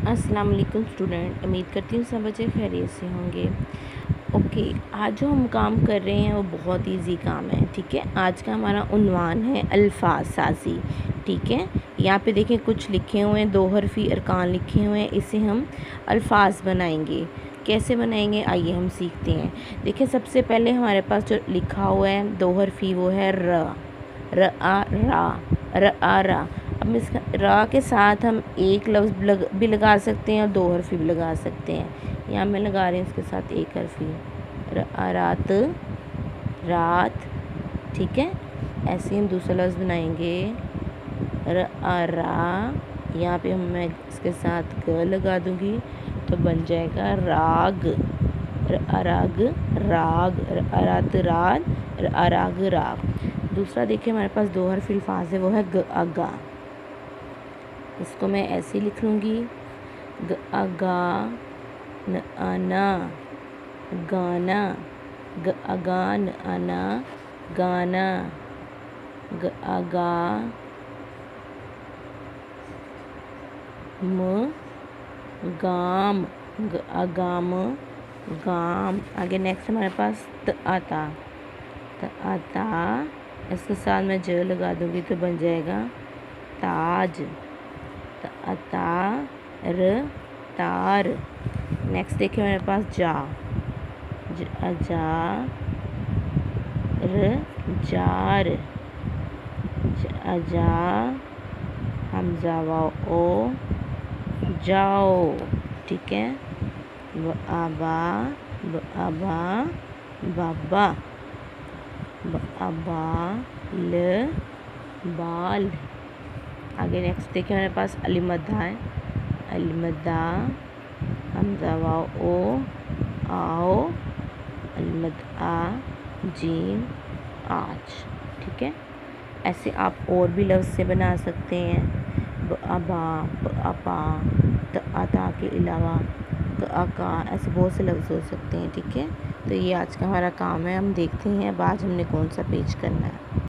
السلام علیکم اسٹوڈنٹ، امید کرتی ہوں سب بچے خیریت سے ہوں گے۔ اوکے، آج جو ہم کام کر رہے ہیں وہ بہت ایزی کام ہے، ٹھیک ہے۔ آج کا ہمارا عنوان ہے الفاظ سازی، ٹھیک ہے۔ یہاں پہ دیکھیں کچھ لکھے ہوئے ہیں، 2 حرفی ارکان لکھے ہوئے ہیں، اسے ہم الفاظ بنائیں گے۔ کیسے بنائیں گے آئیے ہم سیکھتے ہیں۔ دیکھیں سب سے پہلے ہمارے پاس جو لکھا ہوا ہے 2 حرفی وہ ہے ر، را۔ اب اس را کے ساتھ ہم ایک لفظ بھی لگا سکتے ہیں اور 2 حرفی بھی لگا سکتے ہیں۔ یہاں میں لگا رہے ہیں اس کے ساتھ 1 حرفی، رات، رات، ٹھیک ہے۔ ایسے ہم دوسرا لفظ بنائیں گے را، یہاں پہ میں اس کے ساتھ گ لگا دوں گی تو بن جائے گا راگ، راگ، راگ، رات، رات، راگ، راگ۔ دوسرا دیکھیں ہمارے پاس 2 حرفی الفاظ ہے، وہ ہے گا۔ اس کو میں ایسے لکھ لوں گی گا، نا، گانا، گان، انا، گانا، گا، گام، گام، گام۔ آگے نیکسٹ ہمارے پاس آتا، اس کے ساتھ میں ج لگا دوں گی تو بن جائے گا تاج، تار، تار۔ نیکسٹ دیکھیں میرے پاس جا، جار، جا، حمزہ واو، جاؤ، ٹھیک ہے۔ ابا، بابا، بال، بال۔ آگے نیکسٹ دیکھیں میرے پاس المدہ ہے، المدہ، حمزہ واو، آؤ، المدہ، جیم، آج، ٹھیک ہے۔ ایسے آپ اور بھی لفظ سے بنا سکتے ہیں، ابا، اپا، تا کے علاوہ کا، ایسے بہت سے لفظ ہو سکتے ہیں، ٹھیک ہے۔ تو یہ آج کا ہمارا کام ہے، ہم دیکھتے ہیں اب آج ہم نے کون سا پیج کرنا ہے۔